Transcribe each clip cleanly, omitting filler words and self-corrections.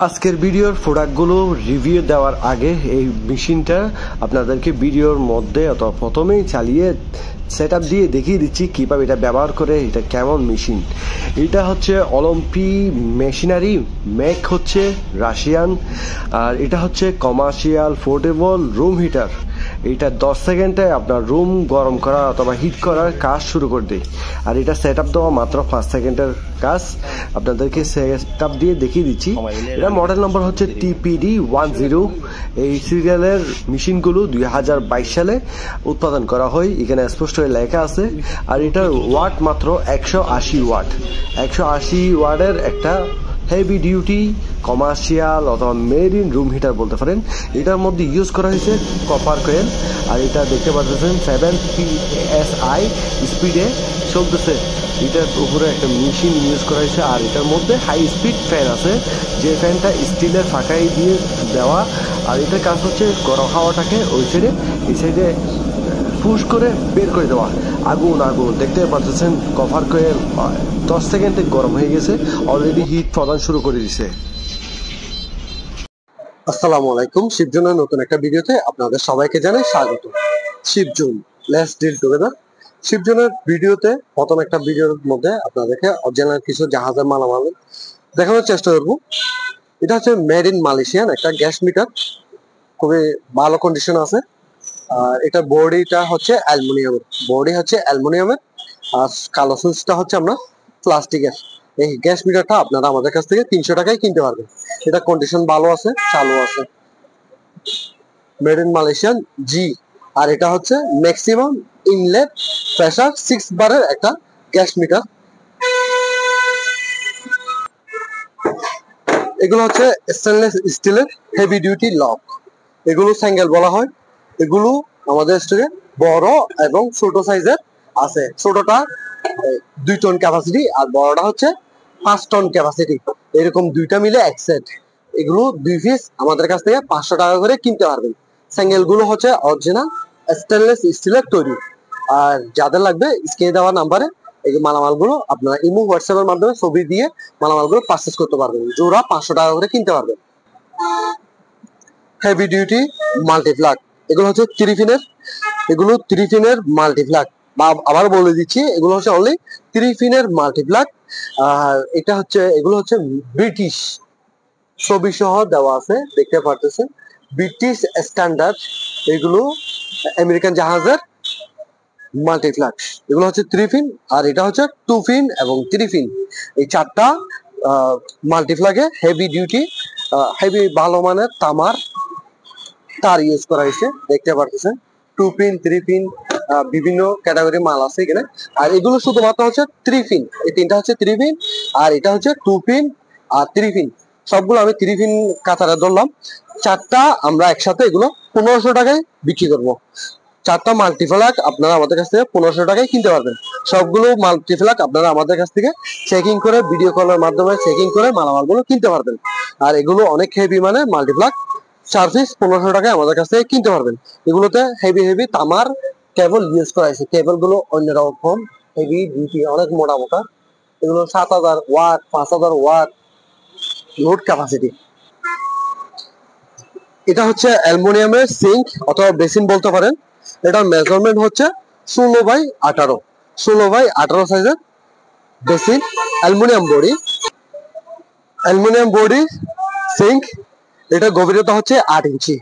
আজকের ভিডিওর প্রোডাক্টগুলো রিভিউ দেওয়ার আগে এই মেশিনটা আপনাদেরকে ভিডিওর মধ্যে অথবা প্রথমেই চালিয়ে সেটআপ দিয়ে দেখিয়ে দিচ্ছি কীভাবে এটা ব্যবহার করে এটা কেমন মেশিন। এটা হচ্ছে অলিম্পি মেশিনারি, মেক হচ্ছে রাশিয়ান, আর এটা হচ্ছে কমার্শিয়াল পোর্টেবল রুম হিটার। এটা 10 সেকেন্ডে আপনার রুম গরম করা অথবা হিট করার কাজ শুরু করে দেয়। আর এটা সেট আপ দেওয়া মাত্র 5 সেকেন্ডের কাজ। আপনাদেরকে সেট আপ দিয়ে দেখিয়ে দিচ্ছি। এটা মডেল নম্বর হচ্ছে TPD10। এই সিরিয়ালের মেশিনগুলো 2022 সালে উৎপাদন করা হয়, এখানে স্পষ্ট লেখা আছে। আর এটার ওয়াট মাত্র 180 ওয়াট। 180 ওয়াটের একটা হেভি ডিউটি কমার্শিয়াল অথবা মেরিন রুম হিটার বলতে পারেন। এটার মধ্যে ইউজ করা হয়েছে কপার কয়েল। আর এটা দেখতে পাচ্ছেন 7 PSI স্পিডে চলতেছে। এটার উপরে একটা মেশিন ইউজ করা হয়েছে। আর এটার মধ্যে হাই স্পিড ফ্যান আছে, যে ফ্যানটা স্টিলের ফাঁকাই দিয়ে দেওয়া। আর এটার কাজ হচ্ছে গরম হাওয়াটাকে ওই সাইডে এই সাইডে পুশ করে বের করে দেওয়া। আগুন দেখতে পাচ্ছেন কভার কয়েল 10 সেকেন্ডে গরম হয়ে গেছে, অলরেডি হিট প্রদান শুরু করে দিছে। আসসালামু আলাইকুম, শিবজুনের নতুন একটা ভিডিওতে আপনাদের সবাইকে জানাই স্বাগত। শিবজুন, লেটস ডিল টুগেদার। শিবজুনের ভিডিওতে প্রথম একটা ভিডিওর মধ্যে আপনাদেরকে অরিজিনাল কিছু জাহাজের মালামাল দেখানোর চেষ্টা করব। এটা হচ্ছে মেড ইন মালয়েশিয়ান একটা গ্যাস মিটার, খুবই ভালো কন্ডিশন আছে। আর এটা বডিটা হচ্ছে অ্যালুমিনিয়ামের, আর কালো সুইচটা হচ্ছে আমরা প্লাস্টিকের। এই গ্যাস মিটারটা আপনারা আমাদের কাছ থেকে 300 টাকায় কিনতে পারবেন। এটা কন্ডিশন ভালো আছে, চালু আছে, মেড ইন মালয়েশিয়ান জি। আর এটা হচ্ছে ম্যাক্সিমাম ইনলেট প্রেসার 6 বারের একটা গ্যাস মিটার। এগুলো হচ্ছে স্টেনলেস স্টিলের হেভি ডিউটি লক। এগুলো স্যাঙ্গেল বলা হয়। এগুলো আমাদের স্টোরে বড় এবং ছোট সাইজের আছে। ছোটটা 2 টন ক্যাপাসিটি আর বড়টা হচ্ছে 5 টন ক্যাপাসিটি। এরকম দুইটা মিলে এক সেট। এগুলো 2 পিস আমাদের কাছ থেকে 500 টাকা করে কিনতে পারবেন। স্যাঙ্গেল গুলো হচ্ছে অরিজিনাল স্টেনলেস স্টিলের তৈরি। আর যাদের লাগবে স্ক্রিনে দেওয়া নাম্বারে এই মালামালগুলো আপনারা ইমো হোয়াটসঅ্যাপের মাধ্যমে ছবি দিয়ে মালামালগুলো পারচেজ করতে পারবেন। জোড়া 500 টাকা করে কিনতে পারবেন। হেভি ডিউটি মাল্টিপ্লাগ, এগুলো হচ্ছে 3 পিনের মাল্টিপ্লাগ। আবার বলে দিচ্ছি, এগুলো হচ্ছে অনলি 3 পিনের মাল্টিপ্লাগ। আর এগুলো হচ্ছে ব্রিটিশ, ছবি সহ দেওয়া আছে, দেখতে পারতেছেন। ব্রিটিশ স্ট্যান্ডার্ড, এগুলো আমেরিকান জাহাজের মাল্টিপ্লাগ। এগুলো হচ্ছে 3 পিন, আর এটা হচ্ছে 2 পিন এবং 3 পিন। এই চারটা মাল্টিপ্লাগে হেভি ডিউটি, হেভি ভালো মানের তামার তার ইউজ করা হয়েছে, দেখতে পারতেছেন। 2 পিন, 3 পিন, বিভিন্ন ক্যাটাগরি মাল আছে এখানে। আর এগুলো শুধুমাত্র হচ্ছে 3 পিন। এই তিনটা হচ্ছে 3 পিন, আর এটা হচ্ছে 2 পিন আর 3 পিন। সবগুলো আমি 3 পিন কাতারে ধরলাম। চারটা আমরা একসাথে এগুলো 1500 টাকায় বিক্রি করবো। চারটা মাল্টিপ্লাগ আপনারা আমাদের কাছ থেকে 1500 টাকায় কিনতে পারবেন। সবগুলো মাল্টিপ্লাগ আপনারা আমাদের কাছ থেকে চেকিং করে, ভিডিও কলের মাধ্যমে চেকিং করে মালামালগুলো কিনতে পারবেন। আর এগুলো অনেক হেভি মানে মাল্টিপ্লাগ, 4 পিস 1500 টাকায় আমাদের কাছ থেকে কিনতে পারবেন। এগুলোতে হেভি তামার কেবল ইউজ করা হয়েছে। কেবল গুলো অন্যরকম হেভি ডিউটি, অনেক মোটা। এগুলো 7000 ওয়াট, 5000 ওয়াট লোড ক্যাপাসিটি। এটা হচ্ছে অ্যালুমিনিয়ামের সিঙ্ক অথবা বেসিন বলতে পারেন। এটার মেজারমেন্ট হচ্ছে 16x18, 16x18 সাইজের বেসিন, অ্যালুমিনিয়াম বডি সিঙ্ক। এটা গভীরতা হচ্ছে 8 ইঞ্চি।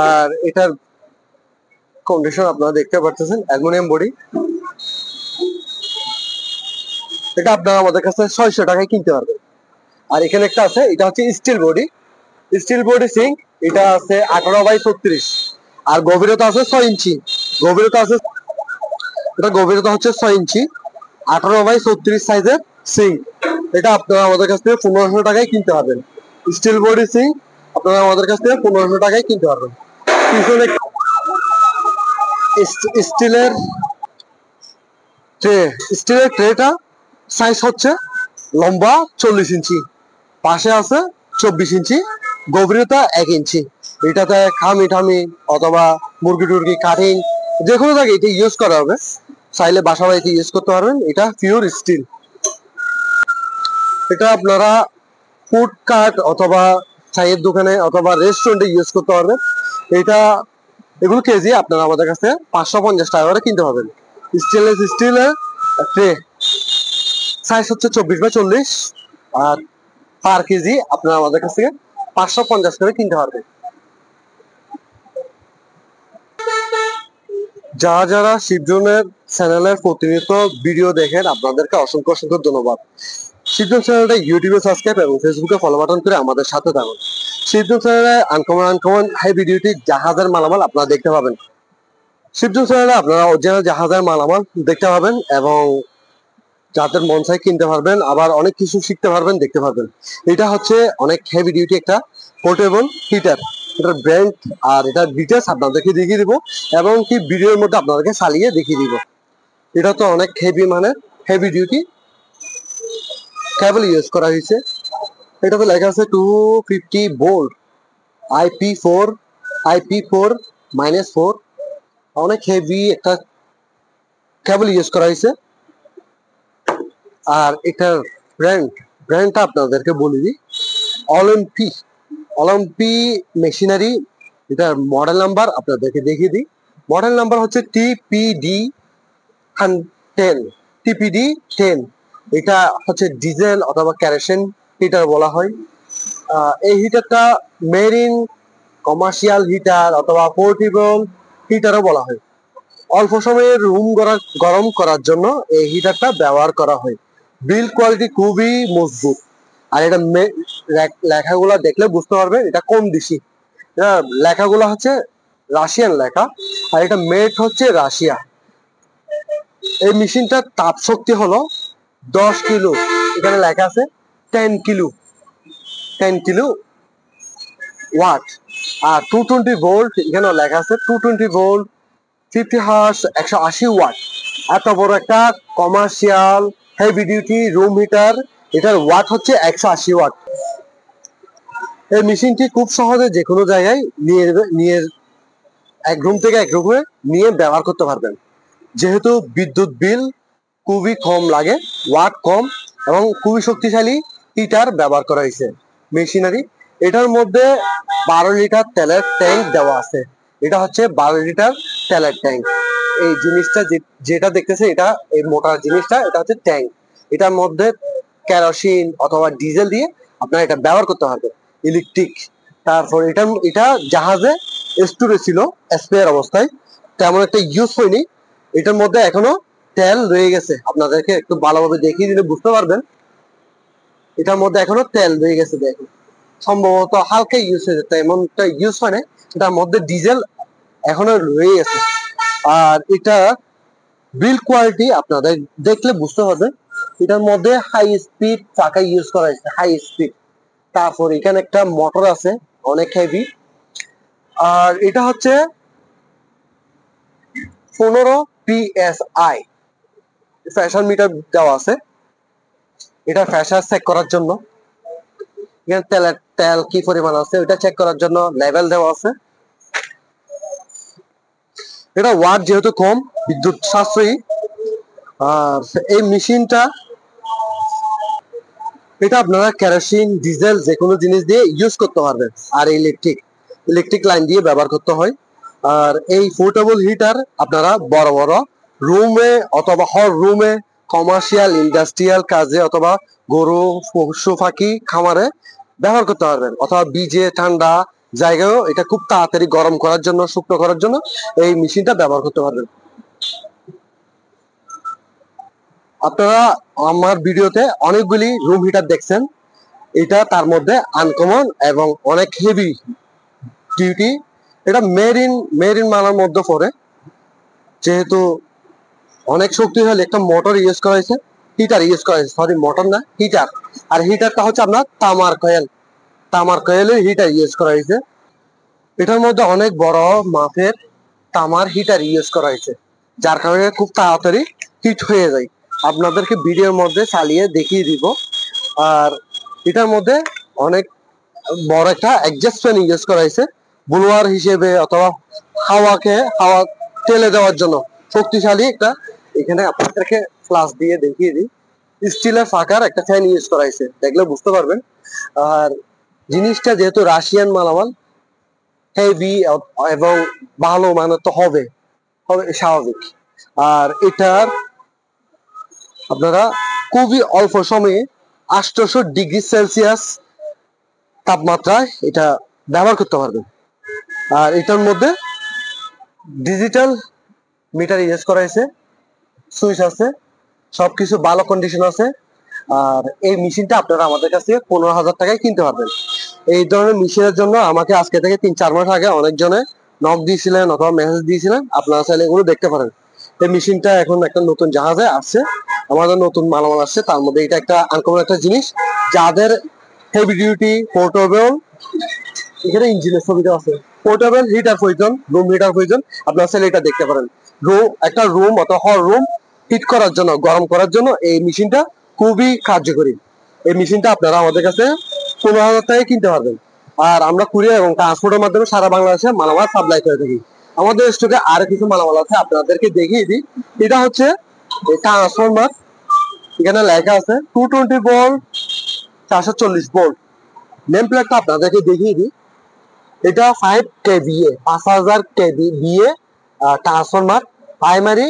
আর এটার কন্ডিশন আপনারা দেখতে পাচ্ছেন, অ্যালুমিনিয়াম বডি। এটা আপনারা আমাদের কাছে 600 টাকায় কিনতে পারবেন। আর এখানে একটা আছে, এটা হচ্ছে স্টিল বডি সিঙ্ক। এটা আছে 18x36, আর গভীরতা আছে 6 ইঞ্চি। এটা গভীরতা হচ্ছে 6 ইঞ্চি, 18x36 সাইজের সিঙ্ক। এটা আপনারা আমাদের কাছ থেকে 1500 টাকায় কিনতে পারবেন। স্টিল বডি সিঙ্ক আপনারা আমাদের কাছ থেকে 1500 টাকায় কিনতে পারবেন। পিছনে স্টিলের ট্রেটা সাইজ হচ্ছে লম্বা 40 ইঞ্চি, পাশে আছে 24 ইঞ্চি, গভীরতা 1 ইঞ্চি। এটাতে খামি অথবা মুরগি টুরগি কাটিং যে কোনো জায়গায় এটা ইউজ করা হবে। চাইলে বাসা বাড়িতে ইউজ করতে পারবেন। এটা পিওর স্টিল। এটা আপনারা ফুড কার্ট অথবা চায়ের দোকানে অথবা রেস্টুরেন্টে ইউজ করতে পারবেন। এটা এগুলো কেজি আপনারা আমাদের কাছে 550 টাকা করে কিনতে পারবেন। স্টেনলেস স্টিলের ট্রে, সাইজ হচ্ছে 24x40, আর পার কেজি আপনারা আমাদের কাছ থেকে 550 করে কিনতে পারবেন। যারা শিবজনের চ্যানেলের প্রতিনিয়ত ভিডিও দেখেন আপনাদেরকে অসংখ্য অসংখ্য ধন্যবাদ। শিবজন চ্যানেলটা ইউটিউবে সাবস্ক্রাইব এবং ফেসবুকে ফলো বাটন করে আমাদের সাথে থাকুন। শিবজন চ্যানেলে আনকমন হাই ভিডিওটি জাহাজের মালামাল আপনারা দেখতে পাবেন। শিবজন চ্যানেলে আপনারা অরিজিনাল জাহাজের মালামাল দেখতে পাবেন এবং যাদের মন চাই কিনতে পারবেন, আবার অনেক কিছু শিখতে পারবেন, দেখতে পারবেন। এটা হচ্ছে অনেক হেভি ডিউটি একটা পোর্টেবল হিটার। এটার ব্র্যান্ড আর এটার ডিটেলস আপনাদেরকে দেখিয়ে দিব এবং কি ভিডিওর মধ্যে আপনাদেরকে চালিয়ে দেখিয়ে দিব। এটা তো অনেক হেভি, মানে হেভি ডিউটি কেবল ইউজ করা হয়েছে। এটাতে লেখা আছে 250 ভোল্ট IP4 অনেক হেভি একটা কেবল ইউজ করা হয়েছে। আর এটার ব্র্যান্ডটা আপনাদেরকে বলে দিই, অলিম্পি মেশিনারি। এটার মডেল নাম্বার আপনাদেরকে দেখিয়ে দিই। মডেল নাম্বার হচ্ছে TPD10। এটা হচ্ছে ডিজেল অথবা ক্যারোসিন হিটার বলা হয়। এই হিটারটা মেরিন কমার্শিয়াল হিটার অথবা পোর্টেবল হিটারও বলা হয়। অল্প সময়ে রুম গরম করার জন্য এই হিটারটা ব্যবহার করা হয়। বিল্ড কোয়ালিটি খুবই মজবুত। আর এটা লেখাগুলো দেখলে বুঝতে পারবে এটা কোন দেশি। এটা লেখাগুলো হচ্ছে রাশিয়ান লেখা, আর এটা মেড হচ্ছে রাশিয়া। এই মেশিনটার তাপ শক্তি হলো 10 কিলো। এখানে লেখা আছে 10 কিলো ওয়াট। আর 220 ভোল্ট এখানে লেখা আছে 220 ভোল্ট 50 হার্স 180 ওয়াট। এত বড় একটা commercial heavy duty room heater, এটার ওয়াট হচ্ছে 180 ওয়াট। এই মেশিনটি খুব সহজে যে কোনো জায়গায় নিয়ে এক রুম থেকে এক রুমে নিয়ে ব্যবহার করতে পারবেন। যেহেতু বিদ্যুৎ বিল খুবই কম লাগে, ওয়াট কম এবং খুবই শক্তিশালী হিটার ব্যবহার করা হয়েছে মেশিনারি। এটার মধ্যে 12 লিটার তেলের ট্যাঙ্ক দেওয়া আছে। এটা হচ্ছে 12 লিটার তেলের ট্যাঙ্ক। এই জিনিসটা যেটা দেখতেছে, এটা এই মোটা জিনিসটা, এটা হচ্ছে ট্যাঙ্ক। এটার মধ্যে কেরোসিন অথবা ডিজেল দিয়ে আপনারা এটা ব্যবহার করতে পারবেন, ইলেকট্রিক। তারপর এটা জাহাজে স্টোরে ছিল স্পেয়ার অবস্থায়, তেমন একটা ইউজ হয়নি। এটার মধ্যে এখনো তেল রয়ে গেছে, আপনাদেরকে একটু ভালোভাবে দেখিয়ে দিলে বুঝতে পারবেন। এটার মধ্যে এখনো তেল রয়ে গেছে, দেখুন সম্ভবত হালকা ইউজ হয়েছে, তেমনটা ইউজ হয় না। এটার মধ্যে ডিজেল এখনো রয়ে গেছে। আর এটা বিল্ড কোয়ালিটি আপনাদের দেখলে বুঝতে হবে। এটার মধ্যে হাই স্পিড চাকা ইউজ করা হয়েছে, হাই স্পিড। তারপর এখানে একটা মোটর আছে অনেক হেভি। আর এটা হচ্ছে 15 PSI প্রেসার মিটার দেওয়া আছে। এটা প্রেসার চেক করার জন্য, এখানে তেল কি পরিমাণ আছে ওটা চেক করার জন্য লেভেল দেওয়া আছে। এটা ওয়াট যেহেতু কম, বিদ্যুৎ সাশ্রয়ী। আর এই মেশিনটা, এটা আপনারা কেরোসিন ডিজেল যে কোনো জিনিস দিয়ে ইউজ করতে পারবেন। আর ইলেকট্রিক লাইন দিয়ে ব্যবহার করতে হয়। আর এই পোর্টেবল হিটার আপনারা বড় বড় রুমে অথবা হল রুমে, কমার্শিয়াল ইন্ডাস্ট্রিয়াল কাজে অথবা গরু পশু পাখি খামারে ব্যবহার করতে পারবেন। অথবা বীজে ঠান্ডা জায়গায়ও এটা খুব তাড়াতাড়ি গরম করার জন্য, শুকনো করার জন্য এই মেশিনটা ব্যবহার করতে পারবেন। আপনারা আমার ভিডিওতে অনেকগুলি রুম হিটার দেখছেন, এটা তার মধ্যে আনকমন এবং অনেক হেভি ডিউটি। এটা মেরিন মালার মধ্যে পড়ে, যেহেতু অনেক শক্তিশালী একটা মোটর ইউজ করা হয়েছে, হিটার ইউজ করা হয়েছে, সরি মোটর না, হিটার। আর হিটারটা হচ্ছে আপনার তামার কয়েলের হিটার ইউজ করা হয়েছে। এটার মধ্যে অনেক বড় মাপের তামার হিটার ইউজ করা হয়েছে, যার কারণে খুব তাড়াতাড়ি হিট হয়ে যায়। আপনাদেরকে ভিডিওর মধ্যে চালিয়ে দেখিয়ে দিব। আর এটার মধ্যে অনেক বড় একটা অ্যাডজাস্ট ফ্যান ইউজ করা হয়েছে ব্লোয়ার হিসেবে, অথবা হাওয়া ঠেলে দেওয়ার জন্য শক্তিশালী একটা। এখানে আপনাদেরকে ফ্লাশ দিয়ে দেখিয়ে দিই, স্টিলের ফাঁকার একটা ফ্যান ইউজ করা হয়েছে, দেখলে বুঝতে পারবেন। আর জিনিসটা যেহেতু রাশিয়ান মালামাল, হেভি এবং ভালো মানের তো হবে হবে স্বাভাবিক। আর এটার আপনারা খুবই অল্প সময়ে 800 ডিগ্রি সেলসিয়াস তাপমাত্রায় এটা ব্যবহার করতে পারবেন। আর এটার মধ্যে ডিজিটাল মিটার ইউজ করা হয়েছে, সুইচ আছে, সবকিছু ভালো কন্ডিশন আছে। আর এই মেশিনটা আপনারা আমাদের কাছ থেকে 15,000 টাকায় কিনতে পারবেন। এই ধরনের মেশিনের জন্য আমাকে আজকে থেকে 3-4 মাস আগে অনেকজনে নক দিয়েছিলেন অথবা মেসেজ দিয়েছিলেন, আপনারা চাইলে এগুলো দেখতে পারেন। এই মেশিনটা এখন একটা নতুন জাহাজে আসছে, আমাদের নতুন মালামাল আসছে, তার মধ্যে এটা একটা আনকমন একটা জিনিস। যাদের হেভি ডিউটি পোর্টেবল, এখানে ইঞ্জিনের ছবিটা আছে, পোর্টেবল হিটার প্রয়োজন, রুম হিটার প্রয়োজন, আপনারা চাইলে এটা দেখতে পারেন। একটা রুম অথবা হল রুম হিট করার জন্য, গরম করার জন্য এই মেশিনটা খুবই কার্যকরী। এই মেশিনটা আপনারা আমাদের কাছে 15,000 টাকায় কিনতে পারবেন। আর আমরা কুরিয়ার এবং ট্রান্সপোর্টের মাধ্যমে সারা বাংলাদেশে মালামাল সাপ্লাই করে থাকি। আমাদের স্টকে আরো কিছু মালামাল আছে, আপনাদেরকে দেখিয়ে দিই। এটা হচ্ছে ট্রান্সফরমার, এখানে লেখা আছে 220 ভোল্ট 440 ভোল্ট। নেম প্লেটটা আপনাদেরকে দেখিয়ে দিই। এটা 5 KVA 5000 KVA transformer, primary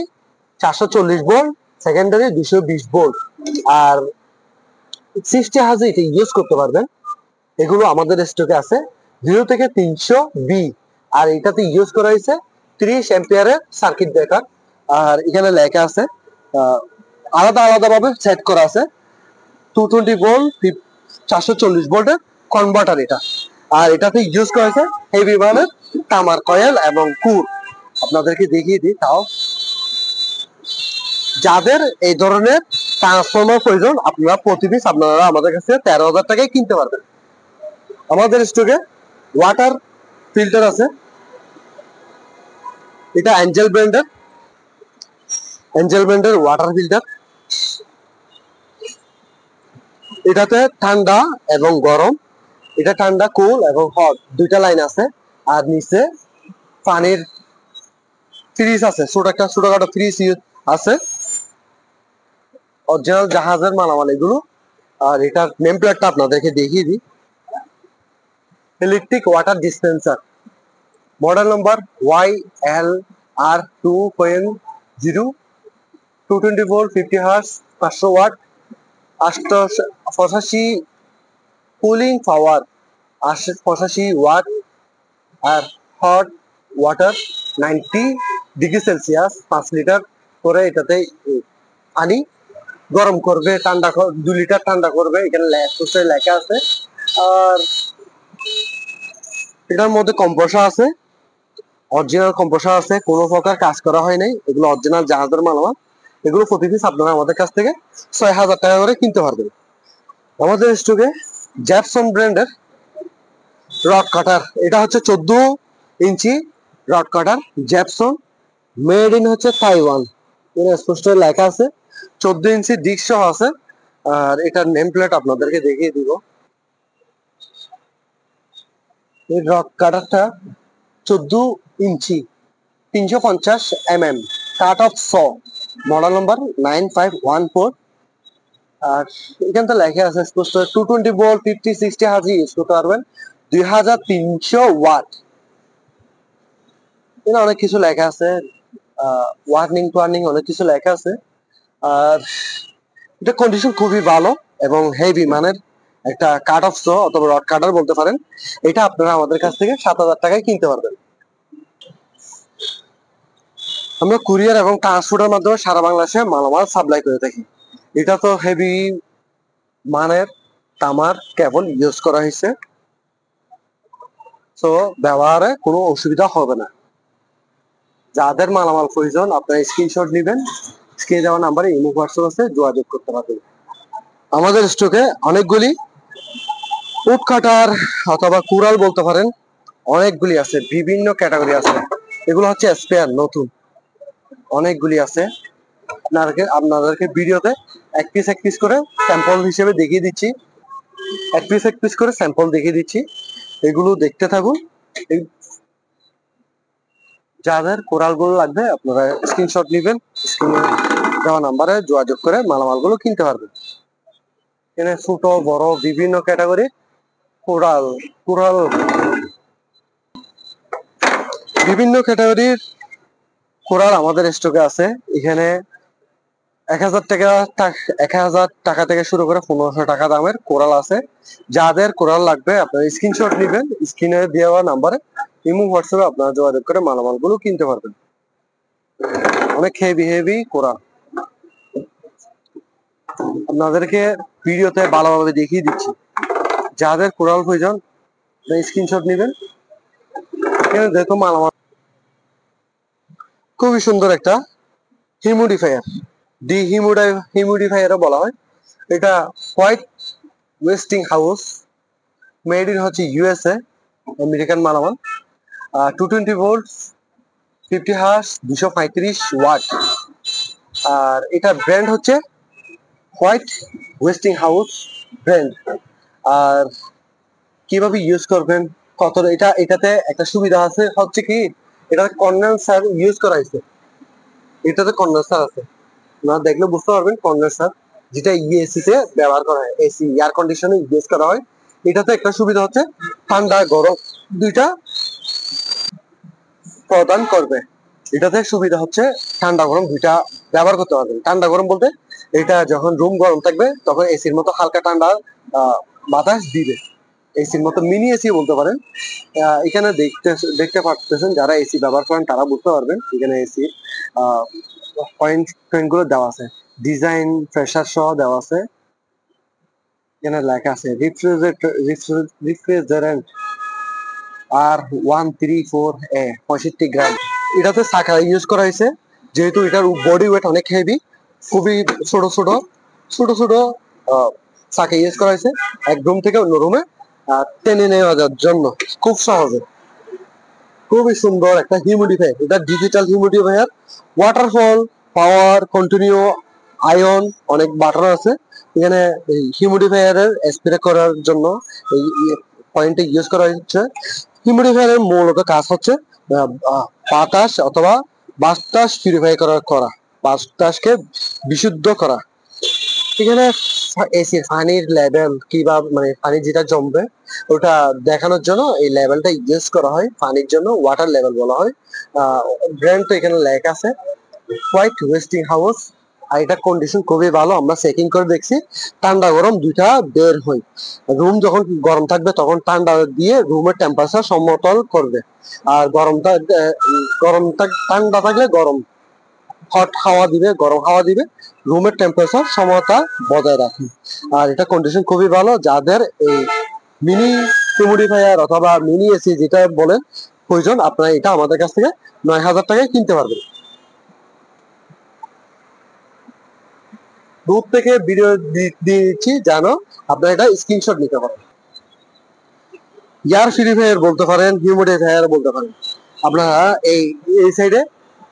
440 volt, secondary 220 volt. আর 60 হার্জ এটা ইউজ করতে পারবেন। এগুলো আমাদের স্টকে আছে 0 থেকে 300 বি। আর এটাতে ইউজ করা হয়েছে 30 অ্যাম্পিয়ারের সার্কিট ব্রেকার। আর এখানে লেখা আছে আলাদা আলাদা ভাবে সেট করা আছে 220 ভোল্ট 440 ভোল্টের কনভার্টার এটা। আর এটাতে ইউজ করা হয়েছে হেভি মানের তামার কয়েল এবং কুর। আপনাদেরকে দেখিয়ে দিই তাও। যাদের এই ধরনের ট্রান্সফরমার প্রয়োজন, আপনারা প্রতি পিস আপনারা আমাদের কাছে 13,000 টাকায় কিনতে পারবেন। আমাদের স্টকে ওয়াটার ফিল্টার আছে, এটা অ্যাঞ্জেল ব্র্যান্ডের ওয়াটার ফিল্টার। এটাতে ঠান্ডা এবং গরম, এটা ঠান্ডা কুল এবং হট দুইটা লাইন আছে। আর নিচে পানির ফ্রিজ আছে, ছোটখাটো ফ্রিজ আছে, অরিজিনাল জাহাজের মালামাল এগুলো। আর এটার নেম প্লেটটা আপনাদেরকে দেখিয়ে দিই। Electric water dispenser, model number YLR2.0, 220 volt 50 hertz 500 watt, 85 cooling power 85 watt. আর hot water 90 degree celsius 5 litre করে এটাতে পানি গরম করবে, 2 লিটার ঠান্ডা করবে, এখানে লেখা আছে। আর এটার মধ্যে কম্প্রেসর আছে, অরিজিনাল কম্প্রেসর আছে, কোনো প্রকার কাজ করা হয় নাই, এগুলো অরিজিনাল জাহাজের মালামাল। এগুলো প্রতি পিস আপনারা আমাদের কাছ থেকে 6,000 টাকা করে কিনতে পারবেন। আমাদের স্টকে জ্যাপসন ব্র্যান্ডের রড কাটার, এটা হচ্ছে 14 ইঞ্চি রড কাটার জ্যাপসন, মেড ইন হচ্ছে তাইওয়ান, স্পষ্ট লেখা আছে, 14 ইঞ্চি ডিস্ক সহ আছে। আর এটার নেম প্লেট আপনাদেরকে দেখিয়ে দিব। এই রড কাটারটা 14 ইঞ্চি 350 কাট অফ স, মডেল নম্বর 9514। আর এখানে তো লেখা আছে স্পষ্ট 220 ভোল্ট 50-60 হার্জ ইউজ করতে পারবেন, 2300 ওয়াট। এখানে অনেক কিছু লেখা আছে, ওয়ার্নিং অনেক কিছু লেখা আছে। আর এটা কন্ডিশন খুবই ভালো এবং হেভি মানের একটা কাট অফ সো অথবা রড কাটার বলতে পারেন। এটা আপনারা আমাদের কাছ থেকে 7,000 টাকায় কিনতে পারবেন। আমরা কুরিয়ার এবং ট্রান্সপোর্টের মাধ্যমে সারা বাংলাদেশে মালামাল সাপ্লাই করে থাকি। এটা তো হেভি মানের তামার কেবল ইউজ করা হয়েছে, তো ব্যবহারে কোনো অসুবিধা হবে না। যাদের মালামাল প্রয়োজন আপনারা স্ক্রিনশট নেবেন, স্ক্রিনে দেওয়া নাম্বারে ইমো হোয়াটসঅ্যাপ আছে, যোগাযোগ করতে পারবেন। আমাদের স্টকে অনেকগুলি উড কাটার অথবা কুড়াল বলতে পারেন, অনেকগুলি আছে, বিভিন্ন ক্যাটাগরি আছে। এগুলো হচ্ছে স্পেয়ার, নতুন অনেকগুলি আছে। আপনাদেরকে ভিডিওতে এক পিস করে স্যাম্পল হিসেবে দেখিয়ে দিচ্ছি, এক পিস করে স্যাম্পল দেখিয়ে দিচ্ছি, এগুলো দেখতে থাকুন। যাদের কোরালগুলো লাগবে আপনারা স্ক্রিনশট নেবেন, স্ক্রিনে দেওয়া নাম্বারে যোগাযোগ করে মালামালগুলো কিনতে পারবেন। এখানে ছোট বড় বিভিন্ন ক্যাটাগরি কোরাল কোরাল বিভিন্ন ক্যাটাগরির কোরাল আমাদের স্টকে আছে। এখানে 1000 টাকা 1000 টাকা থেকে শুরু করে 1500 টাকা দামের কোরাল আছে। যাদের কোরাল লাগবে আপনারা স্ক্রিনশট নেবেন, স্ক্রিনে দেওয়া নাম্বারে ইমো হোয়াটসঅ্যাপে আপনারা যোগাযোগ করে মালামালগুলো কিনতে পারবেন। অনেক হেভি হেভি কোরাল আপনাদেরকে ভিডিওতে ভালোভাবে দেখিয়ে দিচ্ছি। যাদের কোরাল প্রয়োজন স্ক্রিনশট নেবেন। এখানে দেখো মালামাল খুবই সুন্দর একটা হিউমিডিফায়ার, হিউমিডিফায়ারও বলা হয়। এটা white wasting house, made in হচ্ছে ইউএসএ, আমেরিকান মালামাল। 220 ভোল্ট, 50 হার্স, 235 ওয়াট। আর এটা ব্র্যান্ড হচ্ছে হোয়াইট ওয়েস্টিং হাউস ব্র্যান্ড। আর কিভাবে ইউজ করবেন, এটাতে একটা সুবিধা আছে হচ্ছে কি, এটা কন্ডেন্সার ইউজ করা হয়েছে। এটাতে কন্ডেন্সার আছে, না দেখলে বুঝতে পারবেন। কন্ডেন্সার যেটা এসি তে ব্যবহার করা হয়, এসি এয়ার কন্ডিশনে ইউজ করা হয়। এটাতে একটা সুবিধা হচ্ছে ঠান্ডা গরম দুইটা প্রদান করবে। এটাতে সুবিধা হচ্ছে ঠান্ডা গরম দুইটা ব্যবহার করতে পারবেন। ঠান্ডা গরম বলতে এটা যখন রুম গরম থাকবে তখন এসির মতো হালকা ঠান্ডা বাতাস দিবে, এসির মতো মিনি এসি বলতে পারেন। এখানে দেখতে পাচ্ছেন, যারা এসি ব্যবহার করেন তারা বুঝতে পারবেন। এখানে এসি পয়েন্ট গুলো দেওয়া আছে, ডিজাইন প্রেসার সহ দেওয়া আছে। এখানে লেখা আছে রিফ্রিজারেন্ট R134A 65 গ্রাম। এটাতে চাকা ইউজ করা হয়েছে, যেহেতু এটার বডি ওয়েট অনেক হেভি। খুবই ছোট ছোট ছোট ছোট চাকা ইউজ করা হয়েছে এক রুম থেকে অন্য রুমে টেনে নেওয়া যাওয়ার জন্য খুব সহজে। খুবই সুন্দর একটা হিউমিডিফায়ার। এটা ডিজিটাল হিউমিডিফায়ার, ওয়াটারফল, পাওয়ার, কন্টিনিউ, আয়ন, অনেক বাটন আছে। এখানে হিউমিডিফায়ারের স্প্রে করার জন্য এই পয়েন্টে ইউজ করা হচ্ছে। হিউমিডিফায়ারের মূলত কাজ হচ্ছে বাতাস অথবা বাতাস পিউরিফাই করা, বাতাসকে বিশুদ্ধ করা। এখানে এসির পানির লেভেল কিভাবে, মানে পানি যেটা জমবে ওটা দেখানোর জন্য এই লেভেলটা ইউজ করা হয়। পানির জন্য ওয়াটার লেভেল বলা হয়। ব্র্যান্ড তো এখানে লেখা আছে হোয়াইট ওয়েস্টিং হাউস। আর এটা কন্ডিশন খুবই ভালো, আমরা চেকিং করে দেখছি। ঠান্ডা গরম দুইটা বের হয়। রুম যখন গরম থাকবে তখন ঠান্ডা দিয়ে রুমের টেম্পারেচার সমতল করবে। আর ঠান্ডা থাকলে গরম হট হাওয়া দিবে, গরম হাওয়া দিবে, রুমের টেম্পারেচার সমতা বজায় রাখে। আর এটা কন্ডিশন খুবই ভালো। যাদের এই মিনি হিউমিডিফায়ার অথবা মিনি এসি যেটা বলেন প্রয়োজন, আপনারা এটা আমাদের কাছ থেকে 9000 টাকায় কিনতে পারবেন। দূর থেকে ভিডিও দিচ্ছি জানো আপনারা এটা স্ক্রিনশট নিতে পারেন। এয়ার পিউরিফায়ার বলতে পারেন, হিউমিডিফায়ার বলতে পারেন। আপনারা এই সাইডে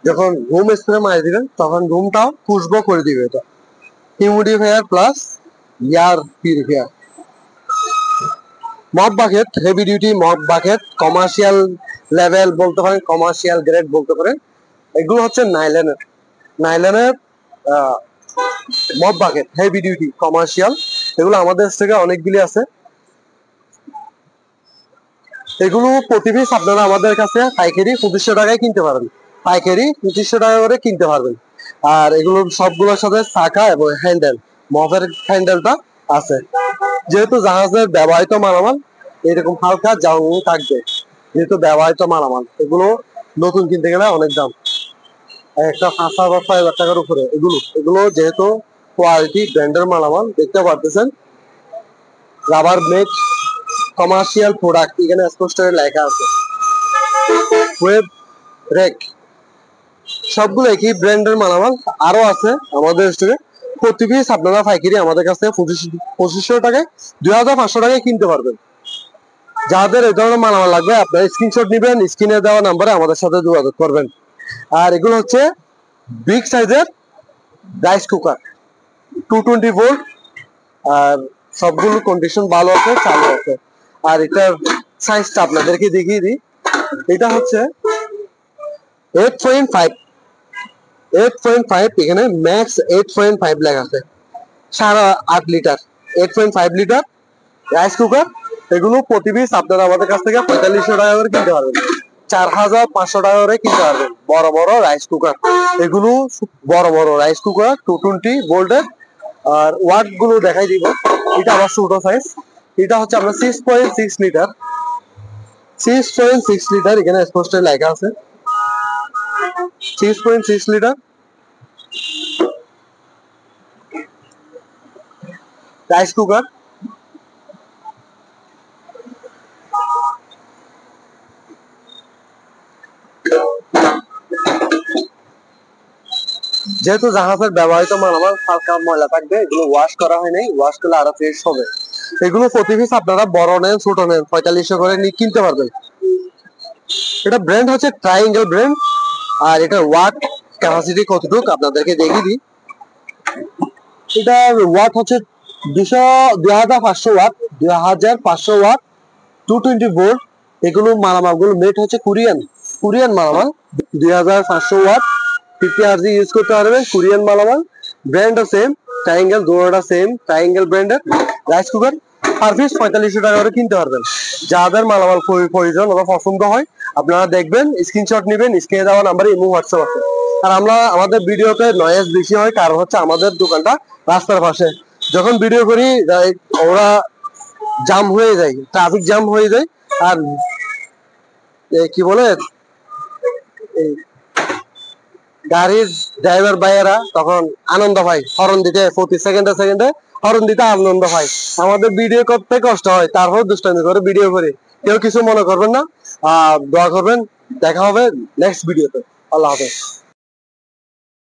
যখন রুম স্প্রে মারি দিবেন তখন রুমটাও খুশবু করে দিবে। এটা humidifier plus air purifier. Mop bucket, heavy duty mop bucket, commercial level বলতে পারেন, কমার্শিয়াল গ্রেড বলতে পারেন। এগুলো হচ্ছে নাইলনের mop bucket, heavy duty commercial. এগুলো আমাদের থেকে অনেকগুলি আছে। এগুলো প্রতি পিস আপনারা আমাদের কাছে পাইকারি 2500 টাকায় কিনতে পারবেন, পাইকারি 2500 টাকা করে কিনতে পারবেন। আর এগুলো সবগুলোর সাথে চাকা এবং হ্যান্ডেল, মপের হ্যান্ডেলটা আছে। যেহেতু জাহাজের ব্যবহৃত মালামাল, এরকম হালকা জাং থাকবে, যেহেতু ব্যবহৃত মালামাল। এগুলো নতুন কিনতে গেলে অনেক দাম, একটা 5000 টাকার উপরে। এগুলো যেহেতু কোয়ালিটি ব্র্যান্ডের মালামাল, দেখতে পারতেছেন রাবার মেড কমার্শিয়াল প্রোডাক্ট, এখানে স্পষ্ট লেখা আছে। ওয়েব রেক, সবগুলো একই ব্র্যান্ডের মালামাল। আরো আছে আমাদের স্টোরে। প্রতি পিস আপনারা পাইকারি আমাদের কাছ থেকে 2500 টাকায় 2500 টাকায় কিনতে পারবেন। যাদের এই ধরনের মালামাল লাগবে আপনারা স্ক্রিনশট নেবেন, স্ক্রিনে দেওয়া নাম্বারে আমাদের সাথে যোগাযোগ করবেন। আর এগুলো হচ্ছে বিগ সাইজের রাইস কুকার, 220 ভোল্ট। আর সবগুলো কন্ডিশন ভালো আছে, চালু আছে। আর এটার সাইজটা আপনাদেরকে দেখিয়ে দিই। এটা হচ্ছে 8.5, এখানে ম্যাক্স 8.5 লেখা আছে। 8.5 লিটার 8.5 লিটার রাইস কুকার। এগুলো প্রতি পিস আপনারা আমাদের কাছ থেকে 4500 টাকা করে কিনতে পারবেন, 4500 টাকা করে কিনতে পারবেন। বড় বড় রাইস কুকার, এগুলো বড় বড় রাইস কুকার 220 ভোল্টের। আর ওয়াট গুলো দেখাই দিব। এটা আবার ছোট সাইজ, এটা হচ্ছে আপনার 6.6 লিটার, 6.6 লিটার, এখানে স্পষ্ট লেখা আছে 6.6 লিটার রাইস কুকার। যেহেতু জাহাজের ব্যবহৃত মালামাল হালকা ময়লা থাকবে, এগুলো ওয়াশ করা হয় নাই, ওয়াশ করলে আরো ফ্রেশ হবে। এগুলো প্রতি পিস আপনারা বড় নেন ছোট নেন 4500 করে কিনতে পারবেন। এটা ব্র্যান্ড হচ্ছে ট্রায়াঙ্গেল ব্র্যান্ড। আর এটা ওয়াট ক্যাপাসিটি কতটুকু আপনাদেরকে দেখিয়ে দিই। এটা ওয়াট হচ্ছে 2500 ওয়াট, 2500 ওয়াট, 220 ভোল্ট। এগুলো মালামালগুলো মেড হচ্ছে কোরিয়ান মালামাল। 2500 ওয়াট 50 আরজি ইউজ করতে পারবেন, কোরিয়ান মালামাল। ব্র্যান্ডও সেম, ট্রায়াঙ্গেল, দুটোটা সেম ট্রায়াঙ্গেল ব্র্যান্ডের রাইস কুকার। পার পিস 4500 টাকা করে কিনতে পারবেন। যাদের মালামাল প্রয়োজন অথবা পছন্দ হয় আপনারা দেখবেন, স্ক্রিনশট নেবেন, স্ক্রিনে দেওয়া নাম্বারে ইমো হোয়াটসঅ্যাপ আছে। আর আমাদের ভিডিওতে নয়েজ বেশি হয়, কারণ হচ্ছে আমাদের দোকানটা রাস্তার পাশে। যখন ভিডিও করি ওরা জাম হয়ে যায়, ট্রাফিক জাম হয়ে যায়। আর কি বলে গাড়ির ড্রাইভার ভাইয়েরা তখন আনন্দ পায়, হরন দিতে প্রতি সেকেন্ডে হরন দিতে আনন্দ পায়। আমাদের ভিডিও করতে কষ্ট হয়, তারপর দুষ্টামি করে ভিডিও করি। কেউ কিছু মনে করবেন না, দোয়া করবেন। দেখা হবে নেক্সট ভিডিওতে। আল্লাহ হাফেজ।